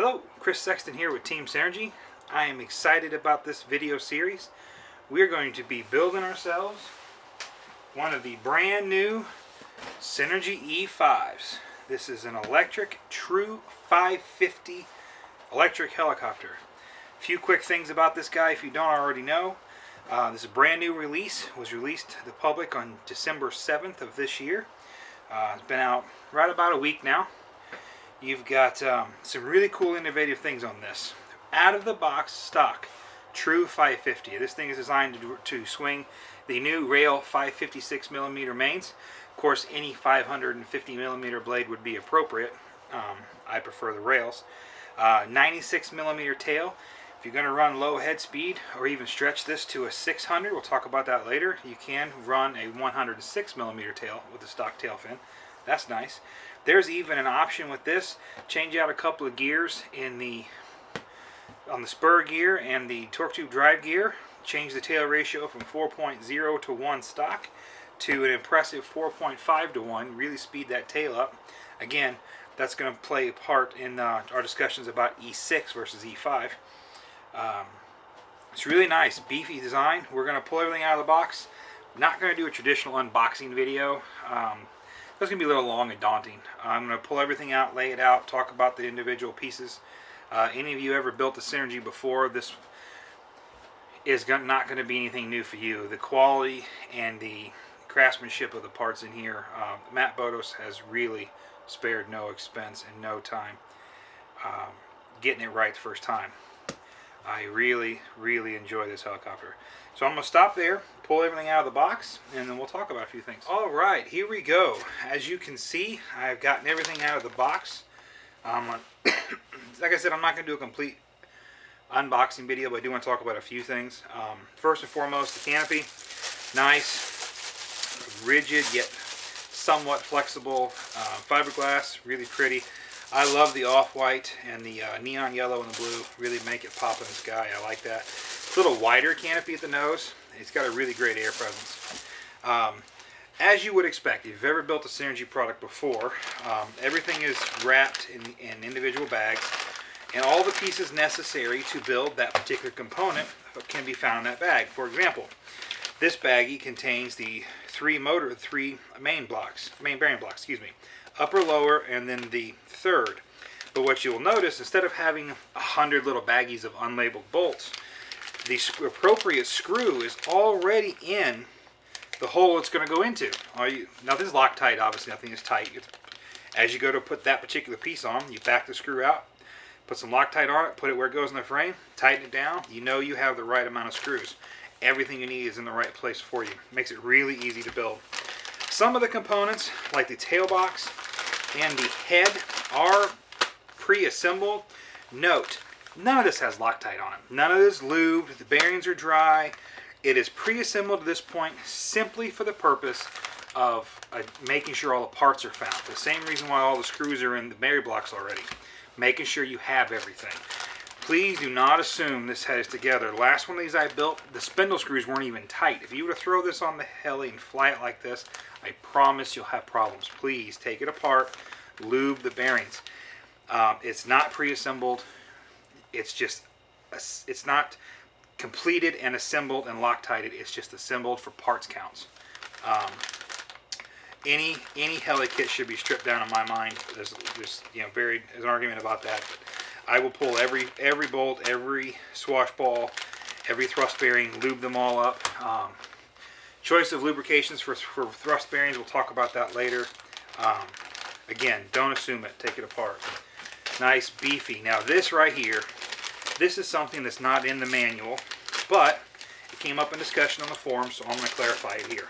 Hello, Chris Sexton here with Team Synergy. I am excited about this video series. We're going to be building ourselves one of the brand new Synergy E5s. This is an electric, true 550 electric helicopter. A few quick things about this guy if you don't already know. This is a brand new release. It was released to the public on December 7th of this year. It's been out right about a week now. You've got some really cool innovative things on this. Out of the box stock, true 550. This thing is designed to swing the new rail 556mm mains. Of course, any 550mm blade would be appropriate. I prefer the rails. 96mm tail. If you're going to run low head speed or even stretch this to a 600, we'll talk about that later, you can run a 106mm tail with the stock tail fin. That's nice. There's even an option with this. Change out a couple of gears on the spur gear and the torque tube drive gear. Change the tail ratio from 4.0 to 1 stock to an impressive 4.5 to 1. Really speed that tail up. Again, that's going to play a part in our discussions about E6 versus E5. It's really nice, beefy design. We're going to pull everything out of the box. Not going to do a traditional unboxing video. That's going to be a little long and daunting. I'm going to pull everything out, lay it out, talk about the individual pieces. Any of you ever built a Synergy before, this is not going to be anything new for you. The quality and the craftsmanship of the parts in here, Matt Bodos has really spared no expense and no time getting it right the first time. I really enjoy this helicopter. So I'm going to stop there, pull everything out of the box, and then we'll talk about a few things. Alright, here we go. As you can see, I've gotten everything out of the box. Like I said, I'm not going to do a complete unboxing video, but I do want to talk about a few things. First and foremost, the canopy. Nice, rigid, yet somewhat flexible fiberglass. Really pretty. I love the off-white and the neon yellow and the blue. Really make it pop in the sky. I like that. It's a little wider canopy at the nose. It's got a really great air presence. As you would expect, if you've ever built a Synergy product before, everything is wrapped in individual bags, and all the pieces necessary to build that particular component can be found in that bag. For example, this baggie contains the three main bearing blocks, upper, lower, and then the third. But what you'll notice, instead of having 100 little baggies of unlabeled bolts, the appropriate screw is already in the hole it's going to go into. Nothing's Loctite, obviously, nothing is tight. As you go to put that particular piece on, you back the screw out, put some Loctite on it, put it where it goes in the frame, tighten it down. You know you have the right amount of screws. Everything you need is in the right place for you. Makes it really easy to build. Some of the components, like the tail box and the head, are pre-assembled. Note, none of this has Loctite on it. None of this lubed. The bearings are dry. It is pre-assembled at this point simply for the purpose of making sure all the parts are found. For the same reason why all the screws are in the bearing blocks already. Making sure you have everything. Please do not assume this has together. The last one of these I built, the spindle screws weren't even tight. If you were to throw this on the heli and fly it like this, I promise you'll have problems. Please take it apart, lube the bearings. It's not pre-assembled. It's just, it's not completed and assembled and Loctited. It's just assembled for parts counts. Any heli kit should be stripped down in my mind. There's an argument about that. But I will pull every bolt, every swash ball, every thrust bearing, lube them all up. Choice of lubrications for thrust bearings, we'll talk about that later. Again, don't assume it. Take it apart. Nice, beefy. Now this right here, this is something that's not in the manual, but it came up in discussion on the forum, so I'm going to clarify it here.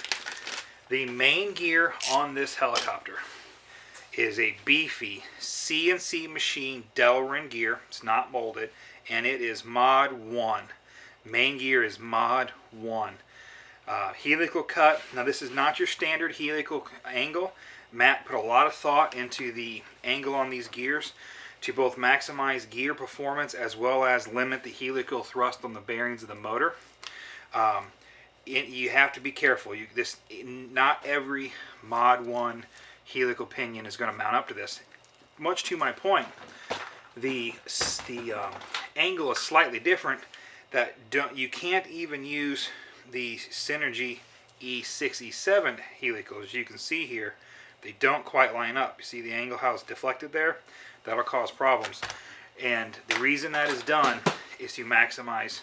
The main gear on this helicopter is a beefy CNC machine Delrin gear. It's not molded, and it is Mod 1. Main gear is Mod 1. Helical cut. Now this is not your standard helical angle. Matt put a lot of thought into the angle on these gears to both maximize gear performance as well as limit the helical thrust on the bearings of the motor. You have to be careful. Not every Mod 1 helical pinion is going to mount up to this. Much to my point, the angle is slightly different. You can't even use the Synergy E6, E7 helicals. As you can see here, they don't quite line up. You see the angle, how it's deflected there? That'll cause problems. And the reason that is done is to maximize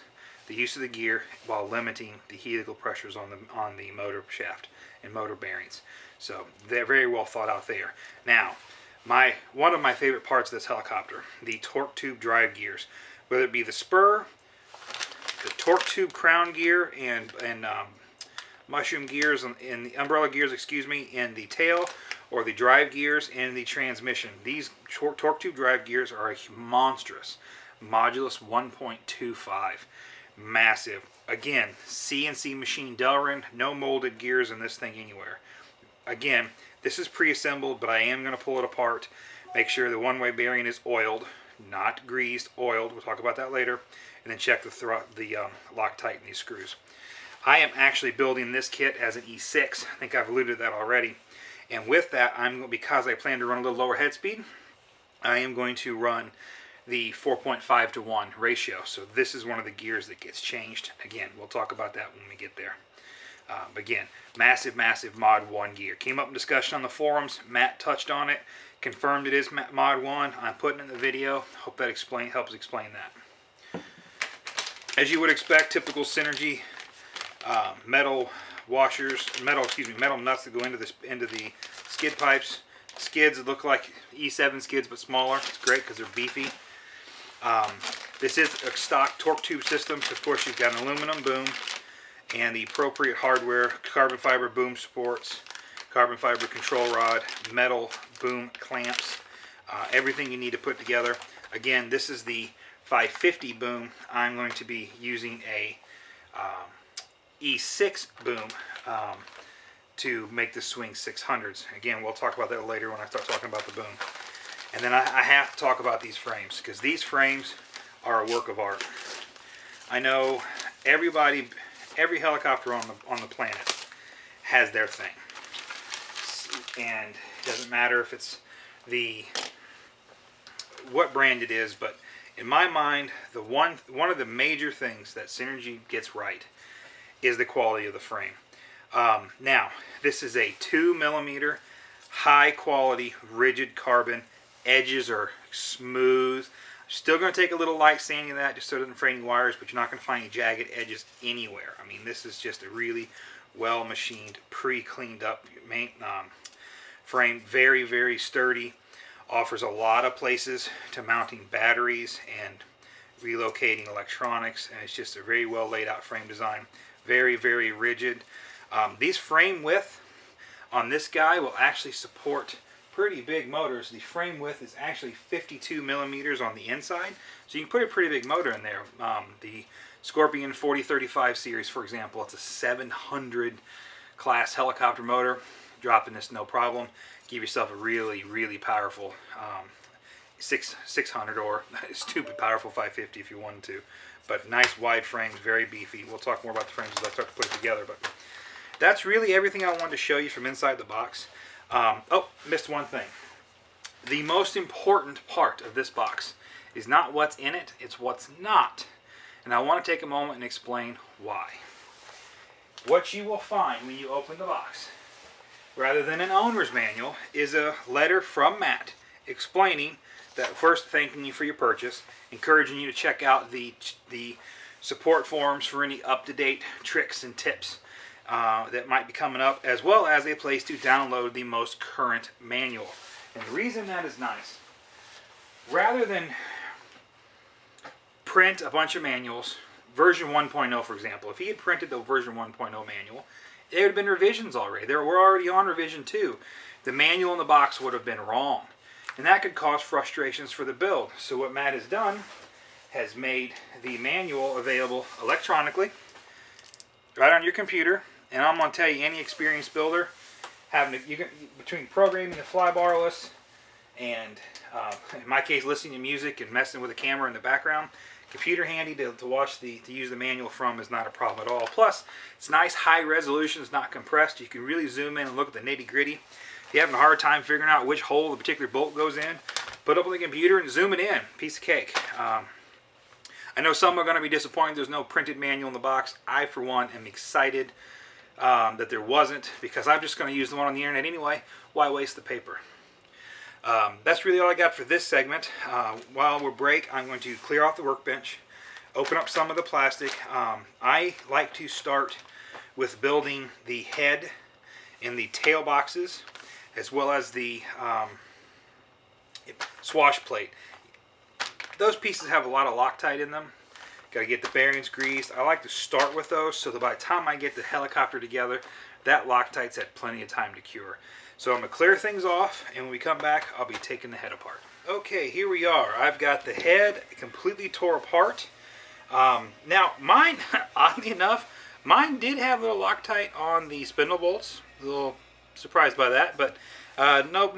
the use of the gear while limiting the helical pressures on the motor shaft and motor bearings. So they're very well thought out there. Now, one of my favorite parts of this helicopter, the torque tube drive gears, whether it be the spur, the torque tube crown gear, and mushroom gears in the umbrella gears, excuse me, in the tail, or the drive gears in the transmission. These torque tube drive gears are a monstrous modulus 1.25, massive. Again, CNC machine Delrin, no molded gears in this thing anywhere. Again, this is pre-assembled, but I am going to pull it apart. Make sure the one-way bearing is oiled, not greased, oiled. We'll talk about that later. And then check the Loctite in these screws. I am actually building this kit as an E6. I think I've alluded to that already. And with that, because I plan to run a little lower head speed, I am going to run the 4.5 to 1 ratio. So this is one of the gears that gets changed. Again, we'll talk about that when we get there. Again, massive, massive Mod 1 gear. Came up in discussion on the forums. Matt touched on it, confirmed it is Mod 1. I'm putting it in the video. Hope that helps explain that. As you would expect, typical Synergy metal washers, metal nuts that go into the skid pipes. Skids look like E7 skids but smaller. It's great because they're beefy. This is a stock torque tube system, so of course you've got an aluminum boom and the appropriate hardware, carbon fiber boom supports, carbon fiber control rod, metal boom clamps, everything you need to put together. Again, this is the 550 boom. I'm going to be using a E6 boom to make the swing 600s. Again, we'll talk about that later when I start talking about the boom. And then I have to talk about these frames, because these frames are a work of art. I know every helicopter on the planet has their thing, and it doesn't matter if it's what brand it is, but in my mind, one of the major things that Synergy gets right is the quality of the frame. Now, this is a 2mm high quality rigid carbon. Edges are smooth. Still going to take a little light sanding of that just so it doesn't fray any wires, but you're not going to find any jagged edges anywhere. I mean, this is just a really well machined, pre-cleaned up frame. Very, very sturdy. Offers a lot of places to mounting batteries and relocating electronics, and it's just a very well laid out frame design. Very, very rigid. These frame width on this guy will actually support pretty big motors. The frame width is actually 52mm on the inside, so you can put a pretty big motor in there. The Scorpion 4035 series, for example, it's a 700 class helicopter motor. Dropping this no problem. Give yourself a really, really powerful 600 or stupid powerful 550 if you wanted to. But nice wide frames, very beefy. We'll talk more about the frames as I start to put it together. But that's really everything I wanted to show you from inside the box. Oh, missed one thing. The most important part of this box is not what's in it, it's what's not. And I want to take a moment and explain why. What you will find when you open the box, rather than an owner's manual, is a letter from Matt explaining that, first, thanking you for your purchase, encouraging you to check out the support forums for any up-to-date tricks and tips that might be coming up, as well as a place to download the most current manual. And the reason that is nice, rather than print a bunch of manuals, version 1.0 for example, if he had printed the version 1.0 manual, there would have been revisions already. We're already on revision 2. The manual in the box would have been wrong, and that could cause frustrations for the build. So what Matt has done has made the manual available electronically right on your computer. And I'm going to tell you, any experienced builder, between programming the flybarless and, in my case, listening to music and messing with the camera in the background, computer handy to use the manual from is not a problem at all. Plus, it's nice, high resolution, it's not compressed. You can really zoom in and look at the nitty gritty. If you're having a hard time figuring out which hole the particular bolt goes in, put up on the computer and zoom it in. Piece of cake. I know some are going to be disappointed there's no printed manual in the box. I, for one, am excited that there wasn't, because I'm just going to use the one on the internet anyway. Why waste the paper? That's really all I got for this segment. While we're break, I'm going to clear off the workbench, open up some of the plastic. I like to start with building the head and the tail boxes, as well as the swash plate. Those pieces have a lot of Loctite in them. Got to get the bearings greased. I like to start with those so that by the time I get the helicopter together, that Loctite's had plenty of time to cure. So I'm going to clear things off, and when we come back, I'll be taking the head apart. Okay, here we are. I've got the head completely tore apart. Now, mine, oddly enough, mine did have a little Loctite on the spindle bolts. A little surprised by that, but no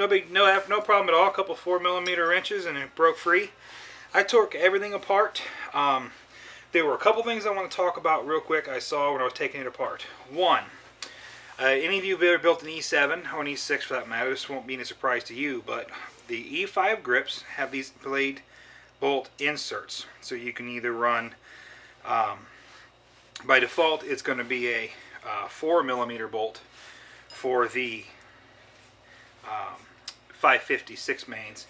problem at all. A couple 4mm wrenches, and it broke free. I torqued everything apart. There were a couple things I want to talk about real quick I saw when I was taking it apart. One, any of you have ever built an E7 or an E6 for that matter, this won't be any surprise to you, but the E5 grips have these blade bolt inserts. So you can either run, by default it's going to be a 4mm bolt for the 556 mains.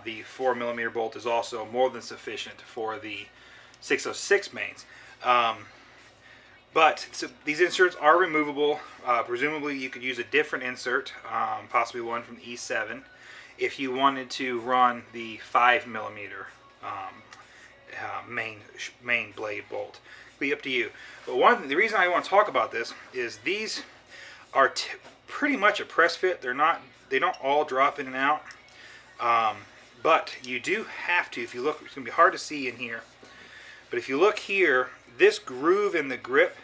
The 4mm bolt is also more than sufficient for the 606 mains. So these inserts are removable. Presumably you could use a different insert, possibly one from the E7, if you wanted to run the 5mm main blade bolt. It'll be up to you. But the reason I want to talk about this is these are pretty much a press fit. They don't all drop in and out. But you do have to, if you look, it's going to be hard to see in here, but if you look here, this groove in the grip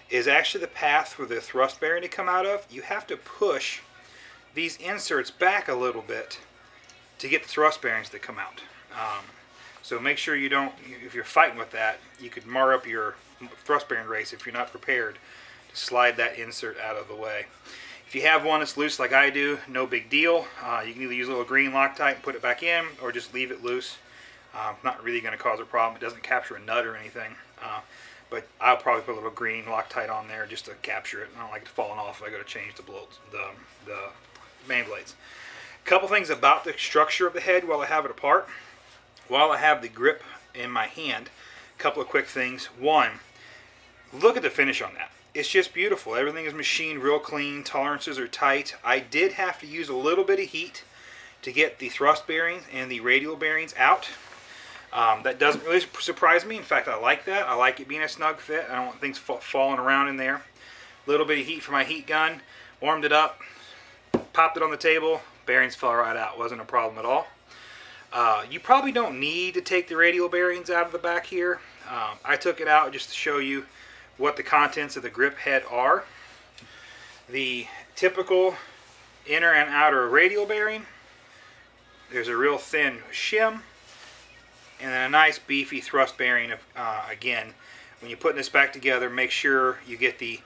is actually the path for the thrust bearing to come out of. You have to push these inserts back a little bit to get the thrust bearings to come out. So make sure you don't, if you're fighting with that, you could mar up your thrust bearing race if you're not prepared to slide that insert out of the way. If you have one that's loose like I do, no big deal. You can either use a little green Loctite and put it back in, or just leave it loose. Not really going to cause a problem. It doesn't capture a nut or anything. But I'll probably put a little green Loctite on there just to capture it. I don't like it falling off if I go to change the main blades. A couple things about the structure of the head while I have it apart. While I have the grip in my hand, a couple of quick things. One, look at the finish on that. It's just beautiful. Everything is machined real clean. Tolerances are tight. I did have to use a little bit of heat to get the thrust bearings and the radial bearings out. That doesn't really surprise me. In fact, I like that. I like it being a snug fit. I don't want things falling around in there. A little bit of heat from my heat gun. Warmed it up. Popped it on the table. Bearings fell right out. Wasn't a problem at all. You probably don't need to take the radial bearings out of the back here. I took it out just to show you what the contents of the grip head are. The typical inner and outer radial bearing. There's a real thin shim, and then a nice beefy thrust bearing. Again, when you're putting this back together, make sure you get the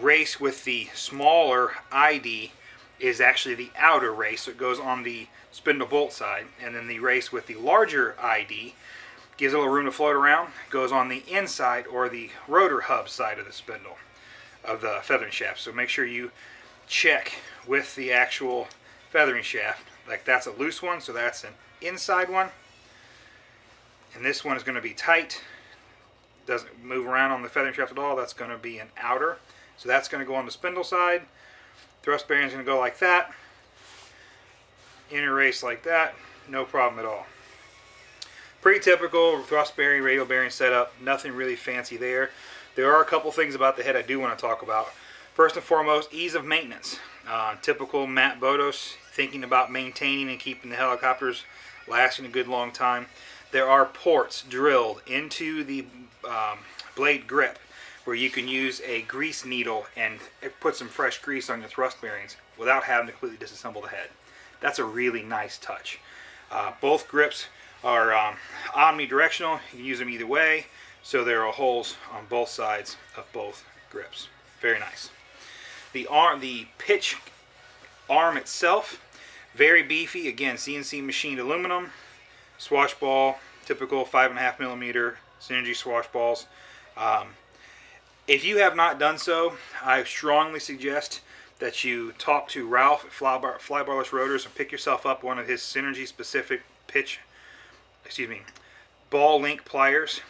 race with the smaller ID is actually the outer race, so it goes on the spindle bolt side, and then the race with the larger ID gives a little room to float around, goes on the inside or the rotor hub side of the spindle of the feathering shaft. So make sure you check with the actual feathering shaft. Like that's a loose one, so that's an inside one. And this one is going to be tight. Doesn't move around on the feathering shaft at all. That's going to be an outer. So that's going to go on the spindle side. Thrust bearing is going to go like that. Inner race like that. No problem at all. Pretty typical thrust bearing, radial bearing setup. Nothing really fancy there. There are a couple things about the head I do want to talk about. First and foremost, ease of maintenance. Typical Matt Bodos, thinking about maintaining and keeping the helicopters lasting a good long time. There are ports drilled into the blade grip where you can use a grease needle and put some fresh grease on your thrust bearings without having to completely disassemble the head. That's a really nice touch. Both grips are omnidirectional. You can use them either way, so there are holes on both sides of both grips. Very nice. The pitch arm itself, Very beefy. Again, CNC machined aluminum. Swash ball, typical 5.5 millimeter Synergy swash balls. If you have not done so, I strongly suggest that you talk to Ralph at Flybarless Rotors and pick yourself up one of his Synergy specific ball link pliers.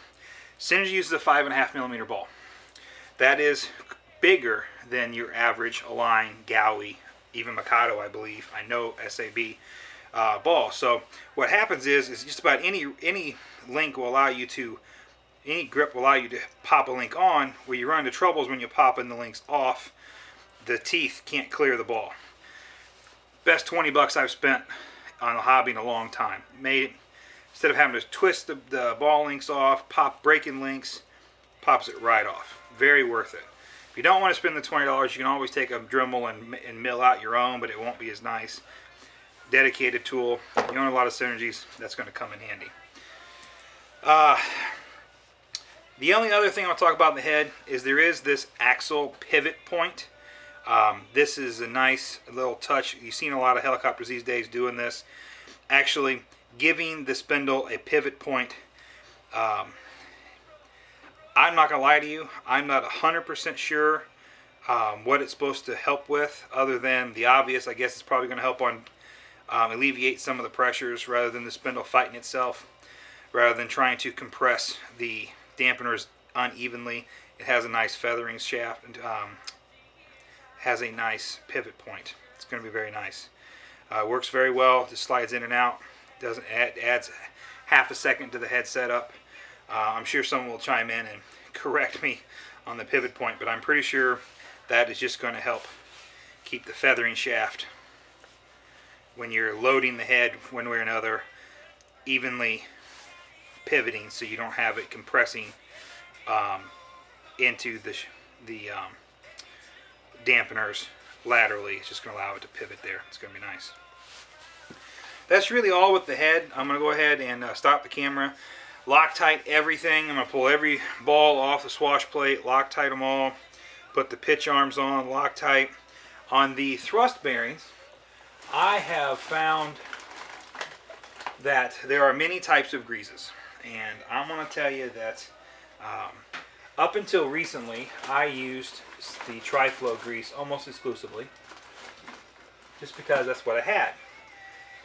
Synergy uses a 5.5 millimeter ball. That is bigger than your average Align, Gowie, even Mikado, I believe. I know SAB ball. So what happens is just about any link will allow you to, any grip will allow you to pop a link on. Where you run into trouble is when you're popping the links off, the teeth can't clear the ball. Best 20 bucks I've spent on a hobby in a long time. Instead of having to twist the ball links off, breaking links, pops it right off. Very worth it. If you don't want to spend the $20, you can always take a Dremel and mill out your own, but it won't be as nice. Dedicated tool. You own a lot of Synergies, that's going to come in handy. The only other thing I'll talk about in the head is there is this axle pivot point. This is a nice little touch. You've seen a lot of helicopters these days doing this. Actually giving the spindle a pivot point. I'm not going to lie to you, I'm not 100% sure what it's supposed to help with, other than the obvious. I guess it's probably going to help on alleviate some of the pressures rather than the spindle fighting itself, rather than trying to compress the dampeners unevenly. It has a nice feathering shaft and has a nice pivot point. It's going to be very nice. Works very well. Just slides in and out. Adds half a second to the head setup. I'm sure someone will chime in and correct me on the pivot point, but I'm pretty sure that is just going to help keep the feathering shaft, when you're loading the head one way or another, evenly pivoting, so you don't have it compressing into the dampeners laterally. It's just going to allow it to pivot there. It's going to be nice. That's really all with the head. I'm going to go ahead and stop the camera. Loctite everything. I'm going to pull every ball off the swash plate, Loctite them all, put the pitch arms on, Loctite. On the thrust bearings, I have found that there are many types of greases, and I'm going to tell you that up until recently I used the Tri-Flow grease almost exclusively, just because that's what I had,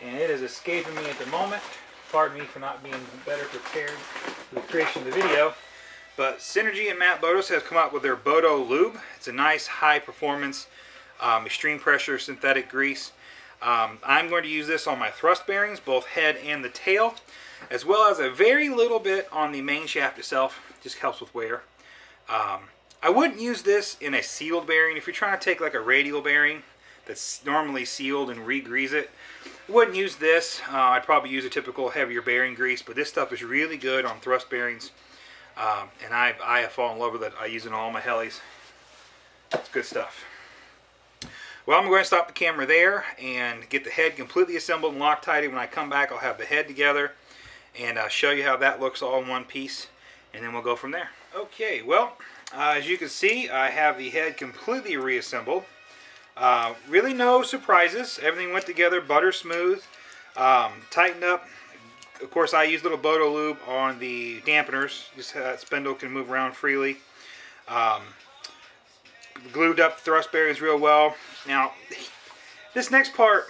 and it is escaping me at the moment. Pardon me for not being better prepared for the creation of the video, but Synergy and Matt Bodos has come up with their Bodo Lube. It's a nice high performance extreme pressure synthetic grease. I'm going to use this on my thrust bearings, both head and the tail, as well as a very little bit on the main shaft itself. Just helps with wear. I wouldn't use this in a sealed bearing. If you're trying to take like a radial bearing that's normally sealed and re-grease it, I wouldn't use this. I'd probably use a typical heavier bearing grease, but this stuff is really good on thrust bearings, and I have fallen in love with it. I use it on all my helis. It's good stuff. Well, I'm going to stop the camera there and get the head completely assembled and Loctited. When I come back, I'll have the head together and show you how that looks all in one piece, and then we'll go from there. Okay, well, as you can see, I have the head completely reassembled. Really no surprises. Everything went together butter smooth, tightened up. Of course, I use a little Bodo Lube on the dampeners, just so that spindle can move around freely. Glued up the thrust bearings real well. Now, this next part,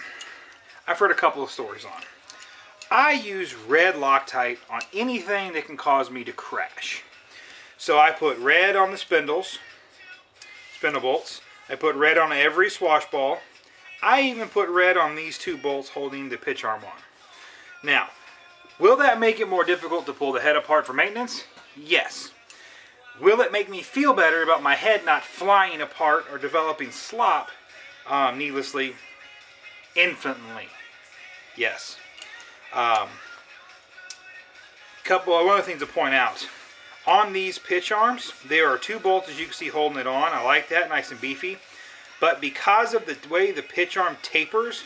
I've heard a couple of stories on. I use red Loctite on anything that can cause me to crash. So I put red on the spindle bolts. I put red on every swash ball. I even put red on these two bolts holding the pitch arm on. Now, will that make it more difficult to pull the head apart for maintenance? Yes. Will it make me feel better about my head not flying apart or developing slop needlessly? Infinitely. Yes. One other thing to point out. On these pitch arms, there are two bolts, as you can see, holding it on. I like that, nice and beefy. But because of the way the pitch arm tapers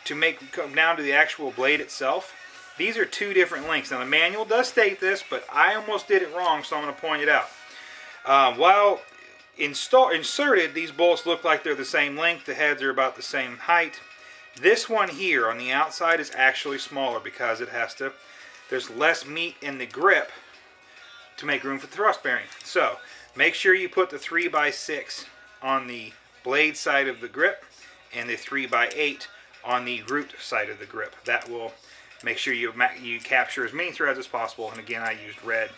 to come down to the actual blade itself, these are two different lengths. Now the manual does state this, but I almost did it wrong, so I'm going to point it out. While inserted, these bolts look like they're the same length. The heads are about the same height. This one here on the outside is actually smaller because there's less meat in the grip to make room for the thrust bearing. So make sure you put the 3x6 on the blade side of the grip and the 3x8 on the root side of the grip. That will make sure you capture as many threads as possible. And again, I used red,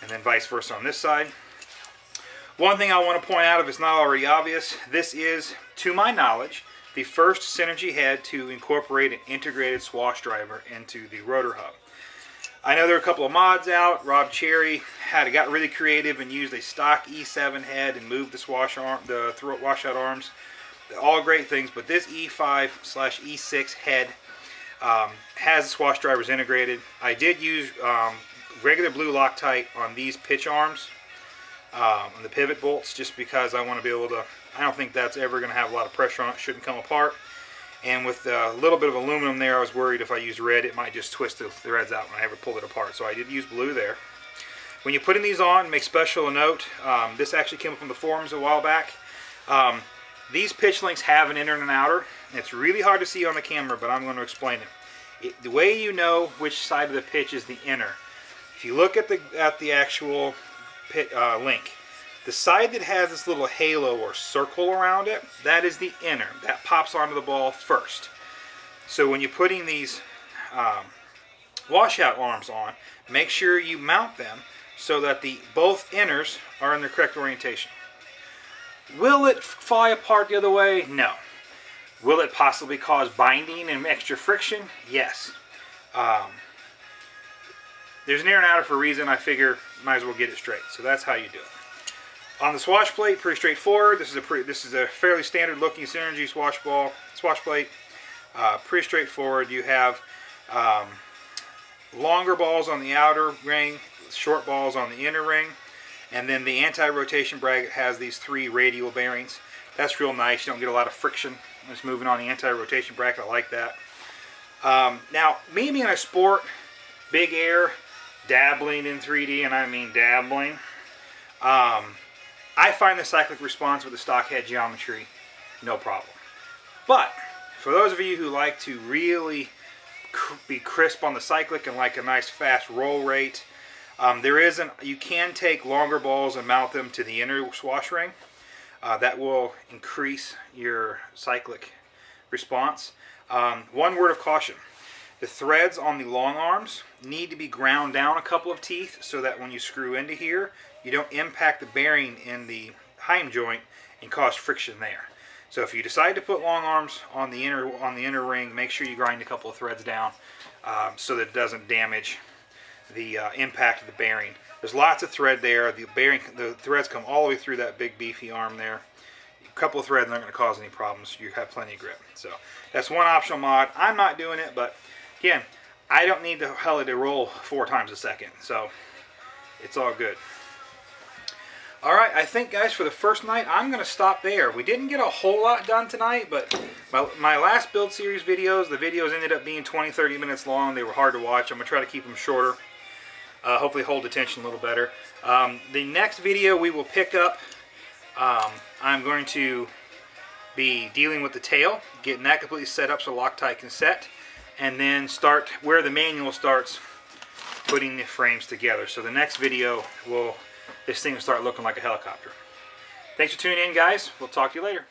and then vice versa on this side. One thing I want to point out, if it's not already obvious, this is, to my knowledge, the first Synergy head to incorporate an integrated swash driver into the rotor hub. I know there are a couple of mods out. Rob Cherry got really creative and used a stock E7 head and moved the washout arms. All great things, but this E5/E6 head has the swash drivers integrated. I did use regular blue Loctite on these pitch arms, on the pivot bolts, just because I want to be able to. I don't think that's ever going to have a lot of pressure on it. Shouldn't come apart. And with a little bit of aluminum there, I was worried if I used red, it might just twist the threads out when I ever pulled it apart. So I did use blue there. When you're putting these on, make special a note. This actually came up from the forums a while back. These pitch links have an inner and an outer. It's really hard to see on the camera, but I'm going to explain it. The way you know which side of the pitch is the inner, if you look at the actual link, the side that has this little halo or circle around it, that is the inner. That pops onto the ball first. So when you're putting these washout arms on, make sure you mount them so that both inners are in the correct orientation. Will it fly apart the other way? No. Will it possibly cause binding and extra friction? Yes. There's an inner and outer for a reason. I figure might as well get it straight. So that's how you do it. On the swash plate, pretty straightforward. This is a fairly standard looking Synergy swash plate. Pretty straightforward. You have longer balls on the outer ring, short balls on the inner ring, and then the anti-rotation bracket has these 3 radial bearings. That's real nice. You don't get a lot of friction just moving on the anti-rotation bracket. I like that. Now, me being a sport, big air, dabbling in 3D, and I mean dabbling, I find the cyclic response with the stock head geometry no problem. But for those of you who like to really be crisp on the cyclic and like a nice fast roll rate, you can take longer balls and mount them to the inner swash ring. That will increase your cyclic response. One word of caution: the threads on the long arms need to be ground down a couple of teeth so that when you screw into here, you don't impact the bearing in the Heim joint and cause friction there. So if you decide to put long arms on the inner ring, make sure you grind a couple of threads down so that it doesn't damage the impact of the bearing. There's lots of thread there. The threads come all the way through that big beefy arm there. A couple of threads aren't going to cause any problems. You have plenty of grip. So that's one optional mod. I'm not doing it, but again, I don't need the heli to roll 4 times a second, so it's all good. Alright, I think, guys, for the first night, I'm going to stop there. We didn't get a whole lot done tonight, but my last build series videos, the videos ended up being 20-30 minutes long. They were hard to watch. I'm going to try to keep them shorter. Hopefully hold attention a little better. The next video we will pick up, I'm going to be dealing with the tail, getting that completely set up so Loctite can set, and then start where the manual starts, putting the frames together. So the next video, this thing will start looking like a helicopter. Thanks for tuning in, guys. We'll talk to you later.